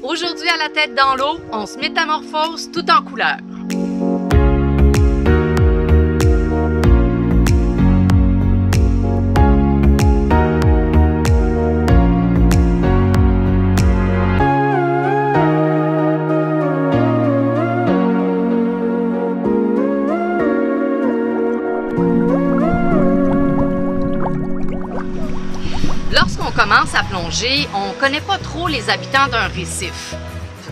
Aujourd'hui, à la tête dans l'eau, on se métamorphose tout en couleurs. Lorsqu'on commence à plonger, on ne connaît pas trop les habitants d'un récif.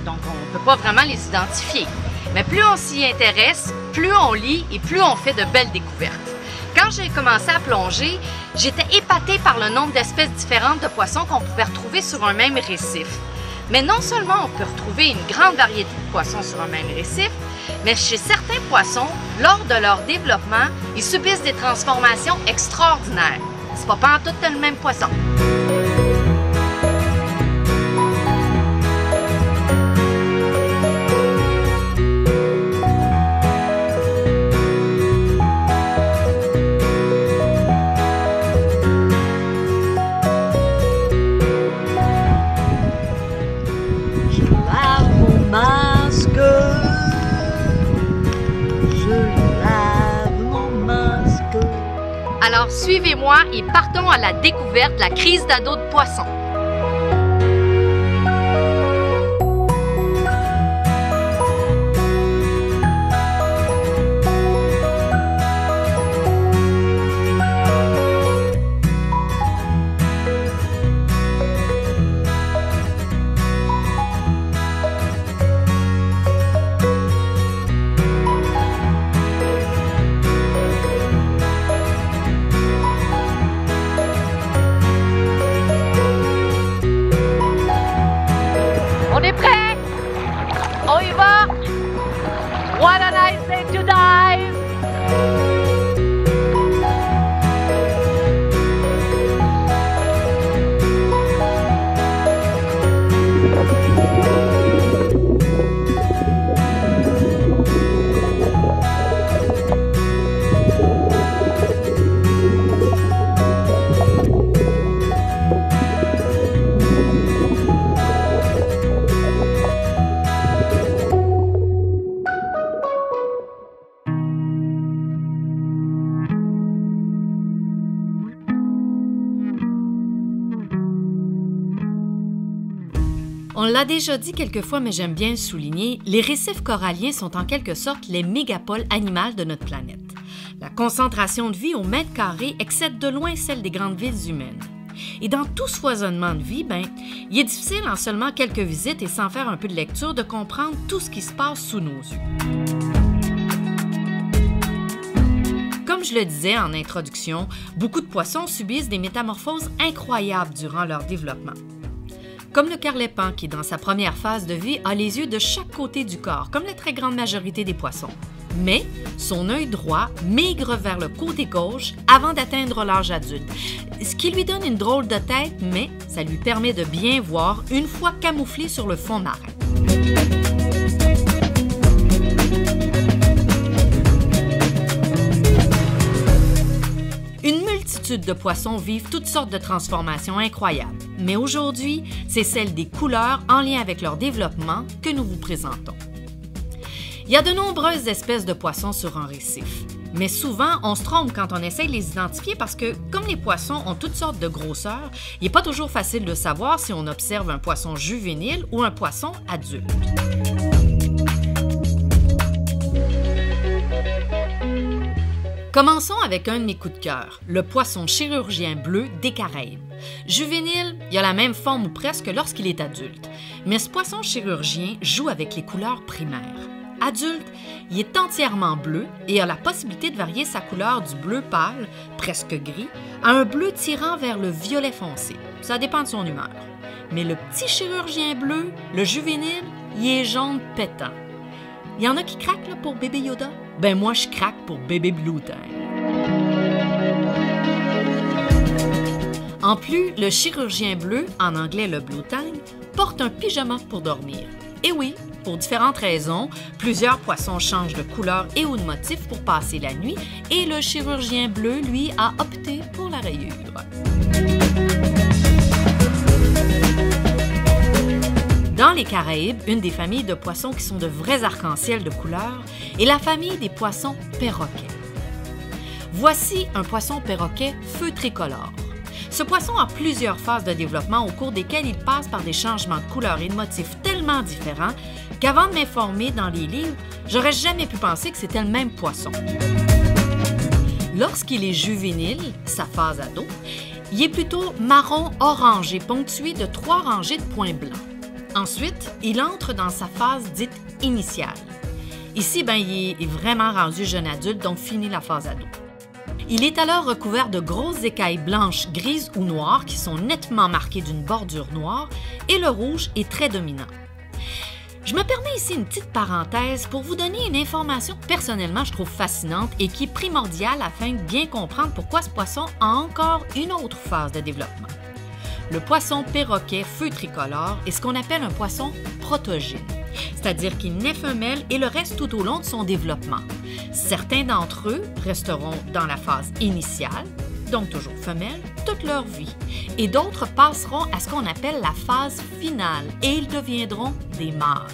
Donc, on ne peut pas vraiment les identifier. Mais plus on s'y intéresse, plus on lit et plus on fait de belles découvertes. Quand j'ai commencé à plonger, j'étais épatée par le nombre d'espèces différentes de poissons qu'on pouvait retrouver sur un même récif. Mais non seulement on peut retrouver une grande variété de poissons sur un même récif, mais chez certains poissons, lors de leur développement, ils subissent des transformations extraordinaires. C'est pas pantoute le même poisson. Alors suivez-moi et partons à la découverte de la crise d'ado de poissons. On est prêt? On y va? What a nice day to dive! On l'a déjà dit quelques fois, mais j'aime bien le souligner, les récifs coralliens sont en quelque sorte les mégapoles animales de notre planète. La concentration de vie au mètre carré excède de loin celle des grandes villes humaines. Et dans tout ce foisonnement de vie, il est difficile en seulement quelques visites et sans faire un peu de lecture de comprendre tout ce qui se passe sous nos yeux. Comme je le disais en introduction, beaucoup de poissons subissent des métamorphoses incroyables durant leur développement. Comme le carlépan qui, dans sa première phase de vie, a les yeux de chaque côté du corps, comme la très grande majorité des poissons. Mais son œil droit migre vers le côté gauche avant d'atteindre l'âge adulte, ce qui lui donne une drôle de tête, mais ça lui permet de bien voir une fois camouflé sur le fond marin. Une multitude de poissons vivent toutes sortes de transformations incroyables, mais aujourd'hui, c'est celle des couleurs en lien avec leur développement que nous vous présentons. Il y a de nombreuses espèces de poissons sur un récif, mais souvent, on se trompe quand on essaie de les identifier parce que, comme les poissons ont toutes sortes de grosseurs, il n'est pas toujours facile de savoir si on observe un poisson juvénile ou un poisson adulte. Commençons avec un de mes coups de cœur, le poisson chirurgien bleu des Caraïbes. Juvénile, il a la même forme ou presque lorsqu'il est adulte, mais ce poisson chirurgien joue avec les couleurs primaires. Adulte, il est entièrement bleu et a la possibilité de varier sa couleur du bleu pâle, presque gris, à un bleu tirant vers le violet foncé. Ça dépend de son humeur. Mais le petit chirurgien bleu, le juvénile, il est jaune pétant. Il y en a qui craquent là, pour bébé Yoda? Ben moi, je craque pour bébé Blue Tang. En plus, le chirurgien bleu, en anglais le Blue Tang, porte un pyjama pour dormir. Et oui, pour différentes raisons, plusieurs poissons changent de couleur et ou de motif pour passer la nuit, et le chirurgien bleu, lui, a opté pour la rayure. Dans Dans les Caraïbes, une des familles de poissons qui sont de vrais arcs-en-ciel de couleurs est la famille des poissons perroquets. Voici un poisson perroquet feu tricolore. Ce poisson a plusieurs phases de développement au cours desquelles il passe par des changements de couleurs et de motifs tellement différents qu'avant de m'informer dans les livres, j'aurais jamais pu penser que c'était le même poisson. Lorsqu'il est juvénile, sa phase ado, il est plutôt marron-orangé ponctué de 3 rangées de points blancs. Ensuite, il entre dans sa phase dite initiale. Ici, il est vraiment rendu jeune adulte, donc fini la phase ado. Il est alors recouvert de grosses écailles blanches, grises ou noires qui sont nettement marquées d'une bordure noire et le rouge est très dominant. Je me permets ici une petite parenthèse pour vous donner une information que personnellement je trouve fascinante et qui est primordiale afin de bien comprendre pourquoi ce poisson a encore une autre phase de développement. Le poisson perroquet feu tricolore est ce qu'on appelle un poisson protogyne, c'est-à-dire qu'il naît femelle et le reste tout au long de son développement. Certains d'entre eux resteront dans la phase initiale, donc toujours femelles, toute leur vie, et d'autres passeront à ce qu'on appelle la phase finale et ils deviendront des mâles.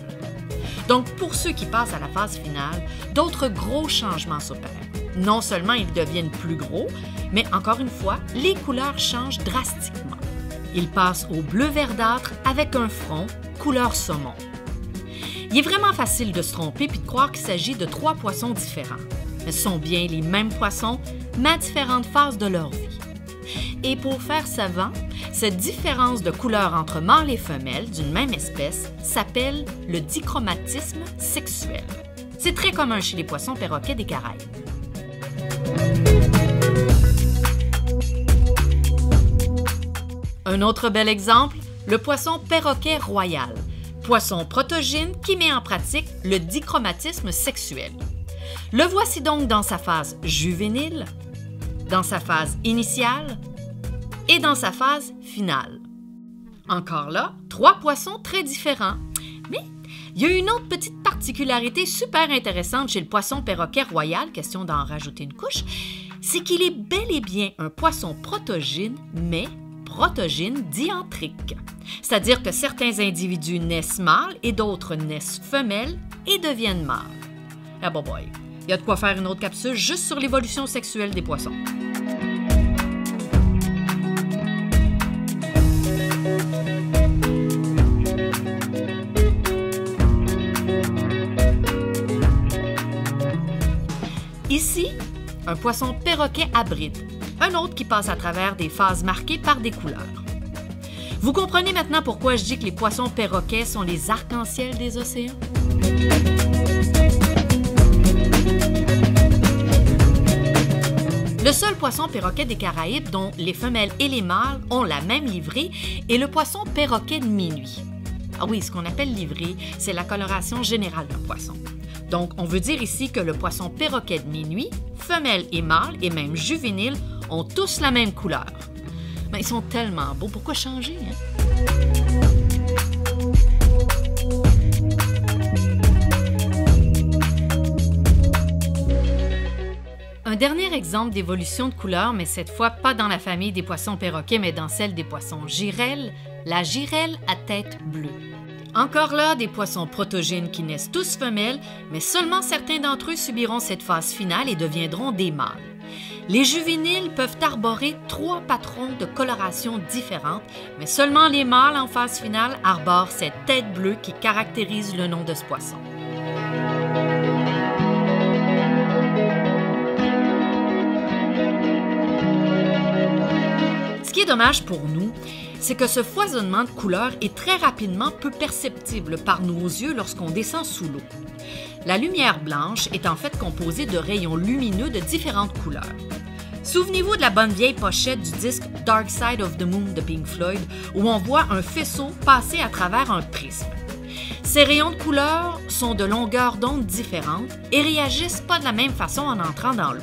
Donc pour ceux qui passent à la phase finale, d'autres gros changements s'opèrent. Non seulement ils deviennent plus gros, mais encore une fois, les couleurs changent drastiquement. Ils passent au bleu verdâtre avec un front couleur saumon. Il est vraiment facile de se tromper puis de croire qu'il s'agit de 3 poissons différents. Mais ce sont bien les mêmes poissons, mais à différentes phases de leur vie. Et pour faire savant, cette différence de couleur entre mâles et femelles d'une même espèce s'appelle le dichromatisme sexuel. C'est très commun chez les poissons perroquets des Caraïbes. Un autre bel exemple, le poisson perroquet royal, poisson protogyne qui met en pratique le dichromatisme sexuel. Le voici donc dans sa phase juvénile, dans sa phase initiale et dans sa phase finale. Encore là, 3 poissons très différents. Mais il y a une autre petite particularité super intéressante chez le poisson perroquet royal, question d'en rajouter une couche, c'est qu'il est bel et bien un poisson protogyne, mais protogyne diantrique. C'est-à-dire que certains individus naissent mâles et d'autres naissent femelles et deviennent mâles. Ah bon boy, il y a de quoi faire une autre capsule juste sur l'évolution sexuelle des poissons. Ici, un poisson perroquet abride, un autre qui passe à travers des phases marquées par des couleurs. Vous comprenez maintenant pourquoi je dis que les poissons perroquets sont les arcs-en-ciel des océans? Le seul poisson perroquet des Caraïbes dont les femelles et les mâles ont la même livrée est le poisson perroquet de minuit. Ah oui, ce qu'on appelle livrée, c'est la coloration générale d'un poisson. Donc, on veut dire ici que le poisson perroquet de minuit, femelle et mâle et même juvénile, ont tous la même couleur. Mais ils sont tellement beaux, pourquoi changer, hein? Un dernier exemple d'évolution de couleur, mais cette fois pas dans la famille des poissons perroquets, mais dans celle des poissons girelles, la girelle à tête bleue. Encore là, des poissons protogynes qui naissent tous femelles, mais seulement certains d'entre eux subiront cette phase finale et deviendront des mâles. Les juvéniles peuvent arborer 3 patrons de coloration différentes, mais seulement les mâles en phase finale arborent cette tête bleue qui caractérise le nom de ce poisson. Ce qui est dommage pour nous, c'est que ce foisonnement de couleurs est très rapidement peu perceptible par nos yeux lorsqu'on descend sous l'eau. La lumière blanche est en fait composée de rayons lumineux de différentes couleurs. Souvenez-vous de la bonne vieille pochette du disque Dark Side of the Moon de Pink Floyd, où on voit un faisceau passer à travers un prisme. Ces rayons de couleurs sont de longueurs d'onde différentes et réagissent pas de la même façon en entrant dans l'eau.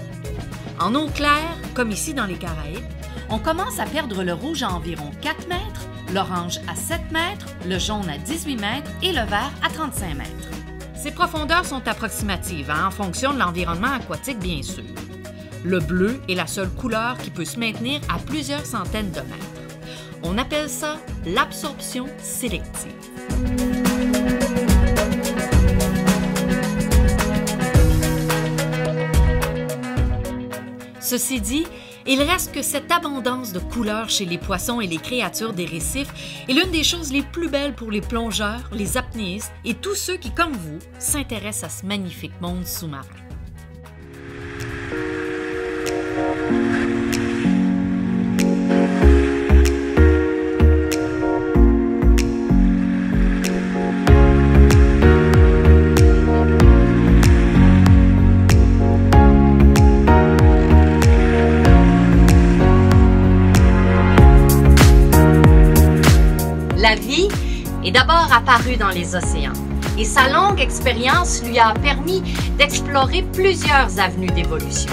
En eau claire, comme ici dans les Caraïbes, on commence à perdre le rouge à environ 4 mètres, l'orange à 7 mètres, le jaune à 18 mètres et le vert à 35 mètres. Ces profondeurs sont approximatives, en fonction de l'environnement aquatique bien sûr. Le bleu est la seule couleur qui peut se maintenir à plusieurs centaines de mètres. On appelle ça l'absorption sélective. Ceci dit, il reste que cette abondance de couleurs chez les poissons et les créatures des récifs est l'une des choses les plus belles pour les plongeurs, les apnéistes et tous ceux qui, comme vous, s'intéressent à ce magnifique monde sous-marin. La vie est d'abord apparue dans les océans et sa longue expérience lui a permis d'explorer plusieurs avenues d'évolution.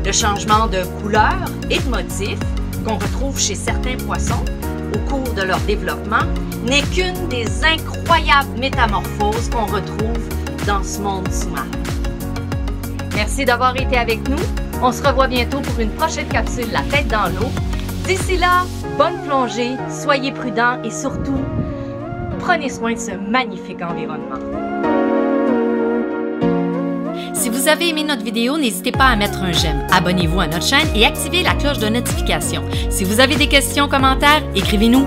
Le changement de couleur et de motif qu'on retrouve chez certains poissons au cours de leur développement n'est qu'une des incroyables métamorphoses qu'on retrouve dans ce monde sous-marin. Merci d'avoir été avec nous. On se revoit bientôt pour une prochaine capsule La tête dans l'eau. D'ici là, bonne plongée, soyez prudents et surtout, prenez soin de ce magnifique environnement. Si vous avez aimé notre vidéo, n'hésitez pas à mettre un j'aime, abonnez-vous à notre chaîne et activez la cloche de notification. Si vous avez des questions, commentaires, écrivez-nous.